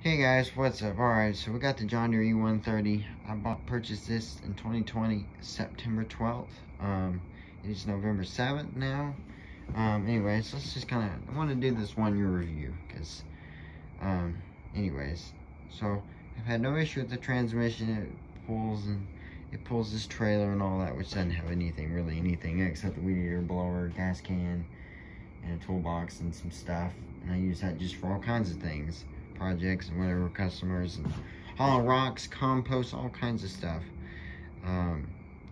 Hey guys, what's up? Alright, so we got the John Deere E130. I purchased this in 2020, September 12th. It's November 7th now. Anyways, let's just I want to do this 1 year review, because, anyways, so I've had no issue with the transmission. It pulls this trailer and all that, which doesn't have really anything except the weed eater, blower, gas can, and a toolbox and some stuff. And I use that just for all kinds of things. Projects and whatever, customers, and hauling rocks, compost, all kinds of stuff.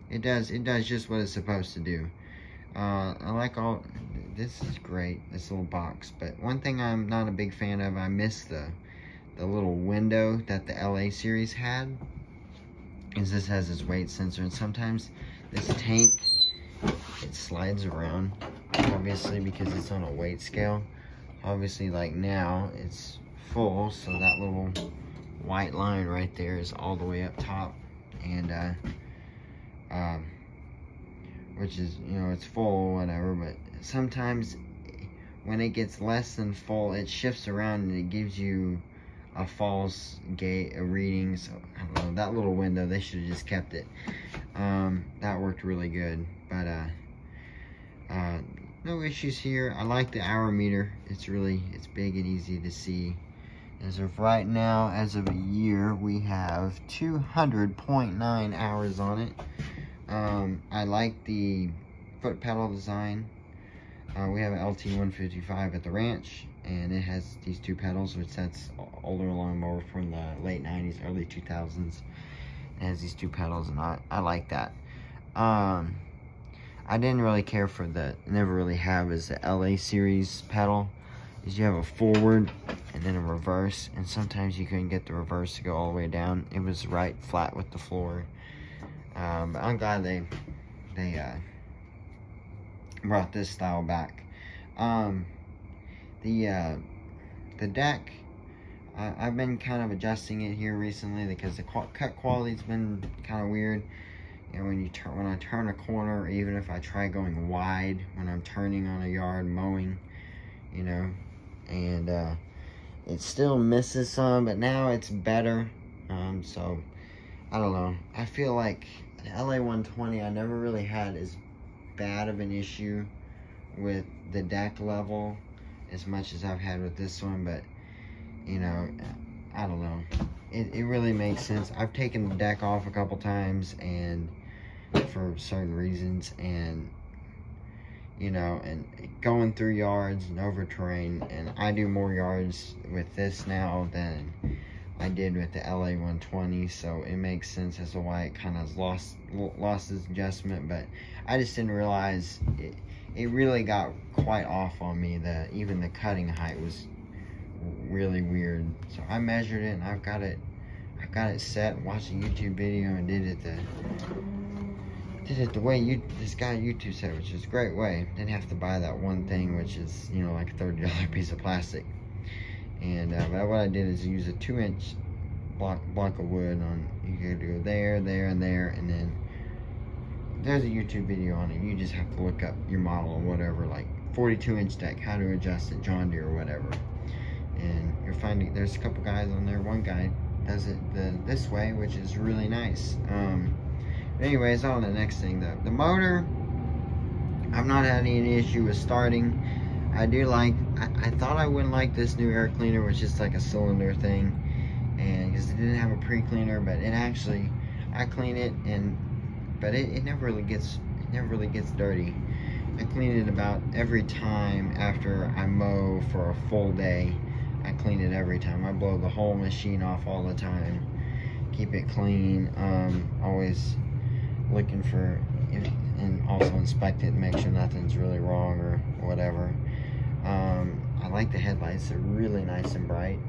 It does just what it's supposed to do. I like this is great, this little box, but one thing I'm not a big fan of, I miss the little window that the LA series had, is this has this weight sensor, and sometimes this tank, it slides around, obviously because it's on a weight scale. Obviously, like now it's full, so that little white line right there is all the way up top, and which is, it's full, whatever. But sometimes when it gets less than full, it shifts around and it gives you a false reading. So I don't know, that little window, they should have just kept it. That worked really good, but no issues here. I like the hour meter. It's big and easy to see. As of right now, as of a year, we have 200.9 hours on it. I like the foot pedal design. We have an LT155 at the ranch, and it has these two pedals, which that's older lawnmower from the late 90s, early 2000s. It has these two pedals, and I like that. I didn't really care for never really have is the LA series pedal. Is you have a forward and then a reverse, and sometimes you couldn't get the reverse to go all the way down. It was right flat with the floor. But I'm glad they brought this style back. The deck, I've been kind of adjusting it here recently because the cut quality's been kind of weird. And when I turn a corner, even if I try going wide when I'm turning on a yard mowing, and it still misses some, but now it's better. So I don't know, I feel like the LA 120, I never really had as bad of an issue with the deck level as much as I've had with this one. But I don't know, it really makes sense. I've taken the deck off a couple times and for certain reasons, and and going through yards and over terrain, and I do more yards with this now than I did with the LA 120, so it makes sense as to why it kind of lost its adjustment. But I just didn't realize it really got quite off on me. Even the cutting height was really weird. So I measured it, and I've got it set, watched a YouTube video, and did it the way this guy YouTube said, which is a great way. Didn't have to buy that one thing, which is like a $30 piece of plastic. And but what I did is use a 2-inch block of wood on. You could go there, and there, and then there's a YouTube video on it. You just have to look up your model or whatever, like 42-inch deck, how to adjust it, John Deere or whatever. And you're finding there's a couple guys on there. One guy does it this way, which is really nice. Anyways, on to the next thing. The motor, I've not had any issue with starting. I thought I wouldn't like this new air cleaner, which is like a cylinder thing, and because it didn't have a pre-cleaner, but it actually, I clean it, but it never really gets dirty. I clean it about every time after I mow for a full day. I clean it every time. I blow the whole machine off all the time, keep it clean. Always looking for and also inspect it and make sure nothing's really wrong or whatever. I like the headlights, they're really nice and bright.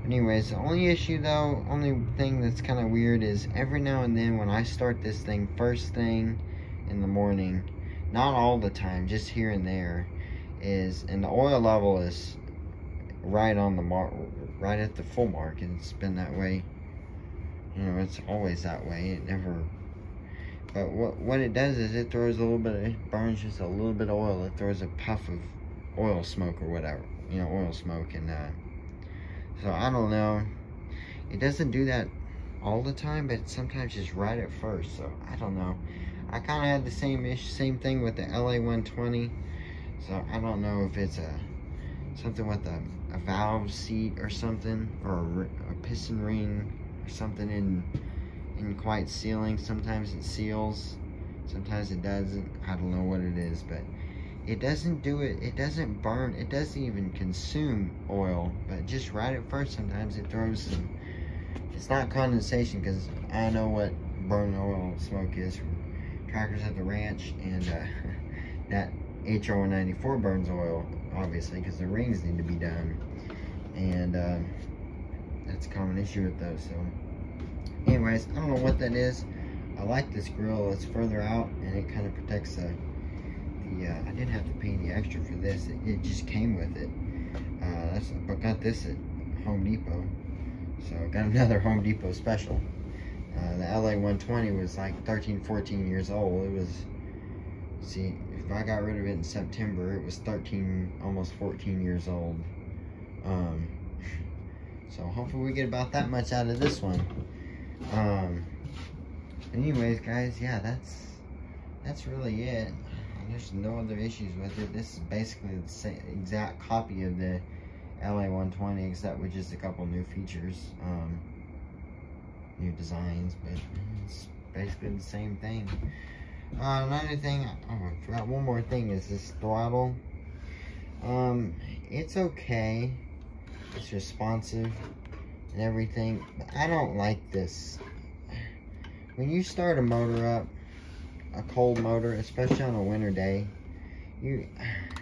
Anyways, the only thing that's kind of weird is every now and then when I start this thing first thing in the morning, not all the time, just here and there, and the oil level is right on the mark, right at the full mark, and it's been that way. It's always that way. It never. But what it does is it throws it burns just a little bit of oil. It throws a puff of oil smoke or whatever, oil smoke, and So I don't know. It doesn't do that all the time, but sometimes just right at first. So I don't know. I kind of had the same thing with the LA120. So I don't know if it's something with a valve seat or something, or a piston ring or something in quite sealing. Sometimes it seals, sometimes it doesn't. I don't know what it is, but it doesn't do it. It doesn't burn. It doesn't even consume oil, but just right at first, sometimes it throws some. It's not condensation, because I know what burning oil smoke is from tractors at the ranch, and that HR194 burns oil, obviously, because the rings need to be done, and that's a common issue with those. So anyways, I don't know what that is. I like this grill. It's further out, and it kind of protects the I didn't have to pay any extra for this. It just came with it. I got this at Home Depot. So got another Home Depot special. The LA120 was like 13, 14 years old. It was, see, if I got rid of it in September, it was 13, almost 14 years old. So hopefully we get about that much out of this one. Anyways, guys, yeah, that's really it. There's no other issues with it. This is basically the same exact copy of the LA120, except with just a couple new features, new designs, but it's basically the same thing. Another thing, I forgot one more thing, is this throttle. It's okay. It's responsive and everything, but I don't like this. When you start a motor up, a cold motor, especially on a winter day, in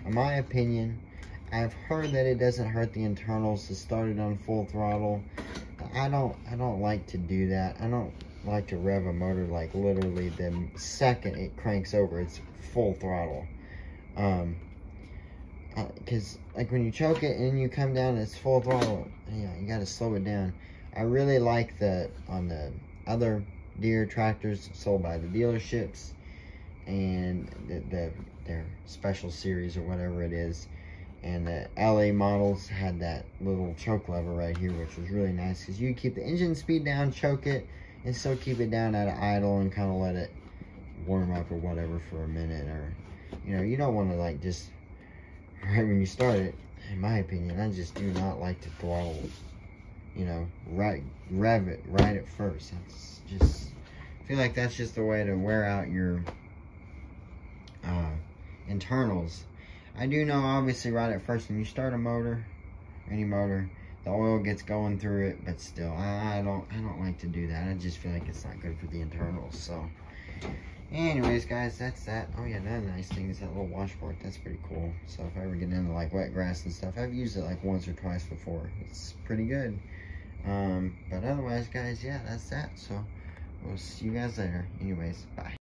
my opinion, I've heard that it doesn't hurt the internals to start it on full throttle. I don't like to do that. I don't like to rev a motor like literally the second it cranks over, it's full throttle. Because like when you choke it and you come down, it's full throttle. Yeah, you gotta slow it down. I really like on the other Deere tractors sold by the dealerships, and their special series or whatever it is, and the LA models had that little choke lever right here, which was really nice, because you keep the engine speed down, choke it, and still keep it down at an idle and kind of let it warm up or whatever for a minute. Or, you know, you don't want to like just right when you start it. In my opinion, I just do not like to throttle, you know, rev it right at first. That's just, I feel like that's just the way to wear out your internals. I do know, obviously, right at first when you start a motor, any motor, the oil gets going through it, but still, I don't like to do that. I just feel like it's not good for the internals. So anyways, guys, that's that. Oh yeah, another nice thing is that little washboard. That's pretty cool. So if I ever get into like wet grass and stuff, I've used it like once or twice before. It's pretty good. But otherwise, guys, yeah, that's that. So we'll see you guys later. Anyways, bye.